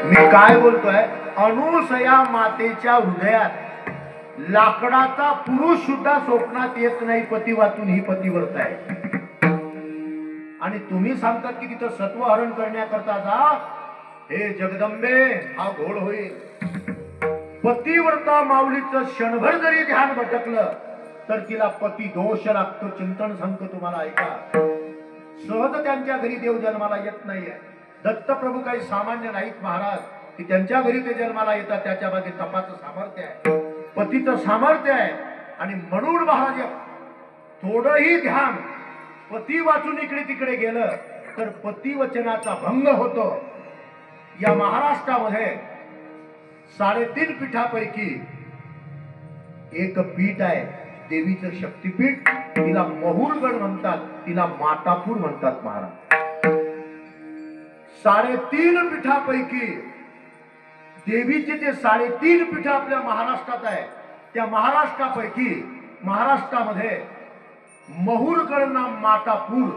मी काय बोलतोय, अनुसया मातेच्या हृदयात लाकडाचा पुरुष सुद्धा स्वप्नात येत नाही पती वाचून ही पतिव्रत आहे. आणि तुम्ही सांगतात की तिथं सत्वहरण करण्याकरता जा. हे जगदंबे, हा घोळ होईल. पतिव्रता माऊलीचं क्षणभर जरी ध्यान भटकलं तर तिला पती दोष लागतो. चिंतन सांगतो तुम्हाला, ऐका. सहज त्यांच्या घरी देव जन्माला येत नाहीये. दत्तप्रभू काही सामान्य नाहीत महाराज, की त्यांच्या घरी ते जन्माला येतात. त्याच्या मागे तपाचं सामर्थ्य आहे, पतीचं सामर्थ्य आहे. आणि म्हणून महाराज थोडंही ध्यान पती वाचून इकडे तिकडे गेलं तर पती वचनाचा भंग होतो. या महाराष्ट्रामध्ये 3.5 पीठापैकी एक पीठ आहे देवीचं शक्तीपीठ. तिला महुरगड म्हणतात, तिला मातापूर म्हणतात महाराज. 3.5 पीठापैकी देवीचे जे 3.5 पीठ आपल्या महाराष्ट्रात आहे, त्या महाराष्ट्रापैकी महाराष्ट्रामध्ये महुरगड नाम मातापूर,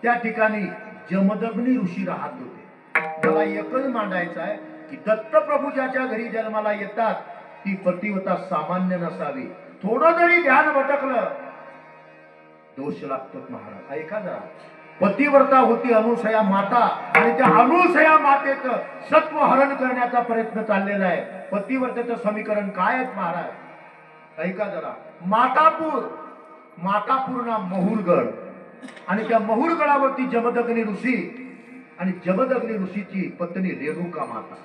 त्या ठिकाणी जमदग्नी ऋषी राहत होते. मला एकच मांडायचं आहे की दत्तप्रभू ज्याच्या घरी जन्माला येतात ती पतिव्रता सामान्य नसावी. थोडं जरी ध्यान भटकलं दोष लागतो महाराज. ऐका जरा. पतिव्रता होती अनुसया माता, आणि त्या अनुसया मातेचं सत्व हरण करण्याचा प्रयत्न चाललेला आहे. पतिव्रतेचं समीकरण काय आहे महाराज, ऐका जरा. मातापूर ना महुरगड, आणि त्या महुरगडावरती जमदग्नी ऋषी, आणि जमदग्नी ऋषीची पत्नी रेणुका माता.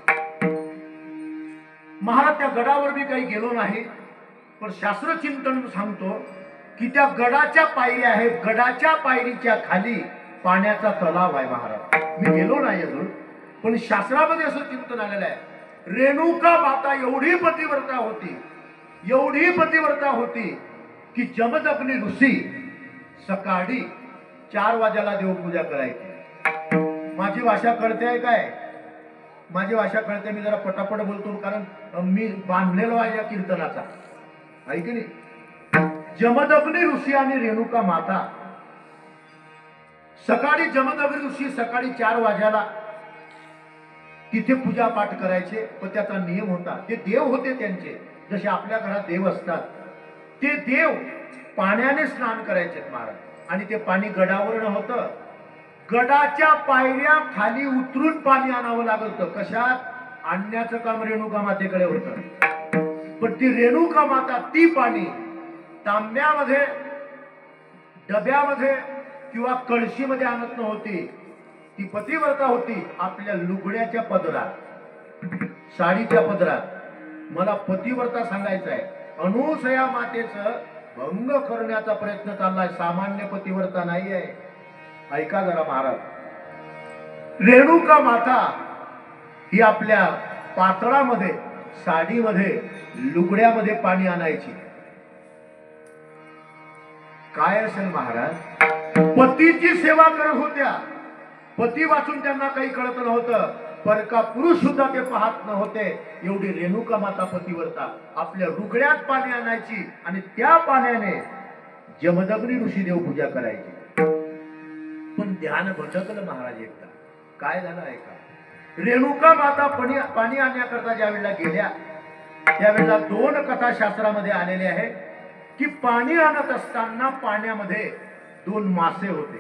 महाराज त्या गडावर मी काही गेलो नाही, पण शास्त्रचिंतन सांगतो की त्या गडाच्या पायऱ्या आहेत. गडाच्या पायरीच्या खाली पाण्याचा तलाव आहे महाराज. मी गेलो नाही अजून, पण शास्त्रामध्ये असं चिंतन आलेलं आहे. रेणुका माता एवढी पतिव्रता होती, एवढी पतिव्रता होती की जमदग्नी ऋषी सकाळी 4 वाजेला देवपूजा करायची. माझी भाषा कळते काय? माझी भाषा कळते. मी जरा पटापट बोलतो कारण मी बांधलेलो आहे या कीर्तनाचा, ऐक नाही. जमदग्नी ऋषी आणि रेणुका माता सकाळी, जमदग्नी ऋषी सकाळी 4 वाजेला तिथे पूजा पाठ करायचे. पण त्याचा नियम होता, ते देव होते त्यांचे, जसे आपल्या घरात देव असतात, ते देव पाण्याने स्नान करायचे महाराज. आणि ते पाणी गडावर नव्हतं, गडाच्या पायऱ्या खाली उतरून पाणी आणावं लागत. कशात आणण्याचं काम रेणुका मातेकडे होतं. पण ती रेणुका माता ती पाणी तांब्यामध्ये, डब्यामध्ये किंवा कळशीमध्ये आणत नव्हती. ती पतिव्रता होती. आपल्या लुगड्याच्या पदरात, साडीच्या पदरात. मला पतिव्रता सांगायचं आहे. अनुसया मातेचं भंग करण्याचा प्रयत्न चाललाय, सामान्य पतिव्रता नाही आहे. ऐका जरा महाराज. रेणुका माता ही आपल्या पातळामध्ये, साडीमध्ये, लुगड्यामध्ये पाणी आणायची. काय असेल महाराज, पतीची सेवा करत होत्या. पती वाचून त्यांना काही कळत नव्हतं, पर का पुरुष सुद्धा ते पाहत नव्हते. एवढी रेणुका माता पतिव्रता आपल्या लुगड्यात पाणी आणायची, आणि त्या पाण्याने जमदग्नी ऋषी देवपूजा करायची. पण ध्यान भटकलं महाराज एकदा. काय झालं ऐका. रेणुका माता पाणी आणण्याकरता ज्या वेळेला गेल्या, त्यावेळेला 2 कथा शास्त्रामध्ये आलेले आहे की पाणी आणत असताना पाण्यामध्ये 2 मासे होते,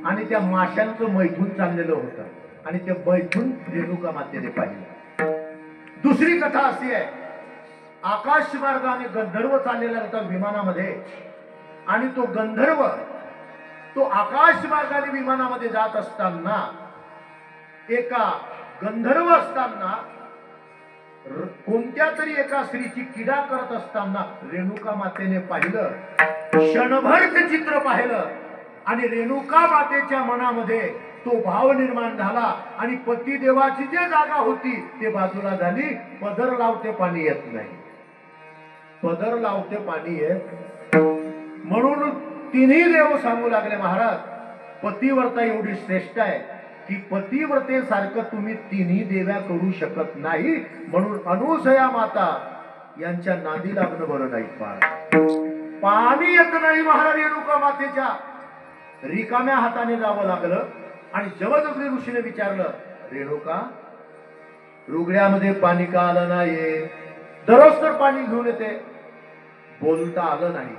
आणि त्या माशांचं मैथून चाललेलं होतं, आणि ते मैथून रेणुका मातेने पाहिलं. दुसरी कथा अशी आहे, आकाश मार्गाने गंधर्व चाललेला होता विमानामध्ये, आणि तो गंधर्व तो आकाश मार्गाने विमानामध्ये जात असताना, एका गंधर्व असताना कोणत्या तरी एका स्त्रीची किडा करत असताना रेणुका मातेने पाहिलं. क्षणभर ते चित्र पाहिलं, आणि रेणुका मातेच्या मनामध्ये तो भाव निर्माण झाला, आणि पतिदेवाची जी जागा होती ते बाजूला झाली. पदर लावते पाणी येत नाही, पदर लावते पाणी येत. म्हणून तिन्ही देव सांगू लागले महाराज, पतिव्रता एवढी श्रेष्ठ आहे की पतिव्रतेसारखं तुम्ही तिन्ही देव्या करू शकत नाही. म्हणून अनुसया माता यांच्या नादी लागणं बरं नाही. पाणी येत नाही महाराज रेणुका मातेच्या. रिकाम्या हाताने जावं लागलं, आणि जमदग्नी ऋषीने विचारलं, रेणुका रुगड्यामध्ये पाणी का आलं नाही? दररोज तर पाणी घेऊन येते, बोलता आलं नाही.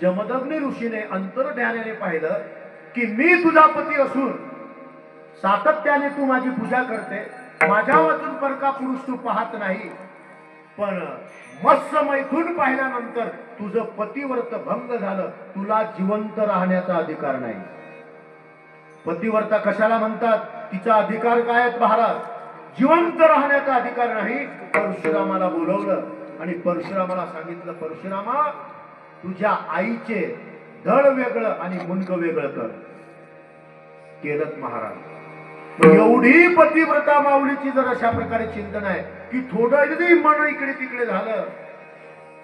जमदग्नी ऋषीने अंतर्ज्ञानाने पाहिलं की मी तुझा पती असून सातत्याने तू माझी पूजा करते, माझ्या वाचून परका पुरुष तू पाहत नाही, पण मत्स्य मैथून पाहिल्यानंतर तुझं पतिव्रत भंग झालं, तुला जिवंत राहण्याचा अधिकार नाही. पतिव्रता कशाला म्हणतात? तिचा अधिकार काय आहेत महाराज? जिवंत राहण्याचा अधिकार नाही. परशुरामाला बोलवलं आणि परशुरामाला सांगितलं, परशुरामा तुझ्या आईचे धड वेगळं आणि मुंडक वेगळं कर. केलं महाराज. एवढी पतिव्रता माऊलीची जर अशा प्रकारे चिंतन आहे की थोडं जरी मन इकडे तिकडे झालं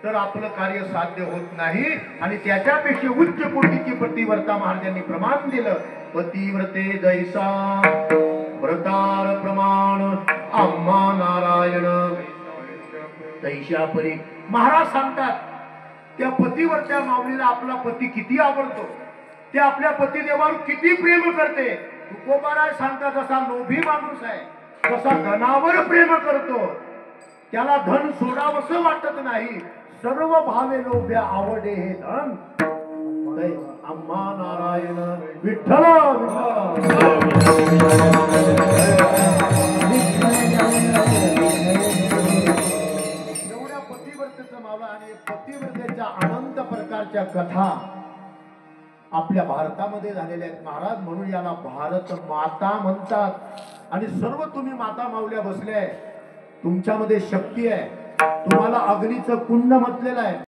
तर आपलं कार्य साध्य होत नाही. आणि त्याच्यापेक्षा उच्च कोटीची पतिव्रता महाराजांनी प्रमाण दिलं. पतिव्रते जैसा व्रतार प्रमाण आम्हा नारायण तैशा परी. महाराज सांगतात त्या पतिव्रत्या माऊलीला आपला पती किती आवडतो, ते आपल्या पतिदेवावर किती प्रेम करते. तुकोबाराय सांगतात जसा लोभी माणूस आहे तसा धनावर प्रेम करतो, त्याला धन सोडावंसं वाटत नाही. सर्व भावे लोभ्या आवडे हे धन. आम्हा नारायण विठ्ठल. एवढ्या पतिव्रतेचा मावळा आणि पतिव्रतेच्या अनंत प्रकारच्या कथा आपल्या भारतामध्ये झालेल्या आहेत महाराज. म्हणून याला भारत माता म्हणतात. आणि सर्व तुम्ही माता माऊल्या बसल्या आहे, तुमच्यामध्ये शक्ती आहे. तुम्हाला अग्नीचं कुंड म्हटलेलं आहे.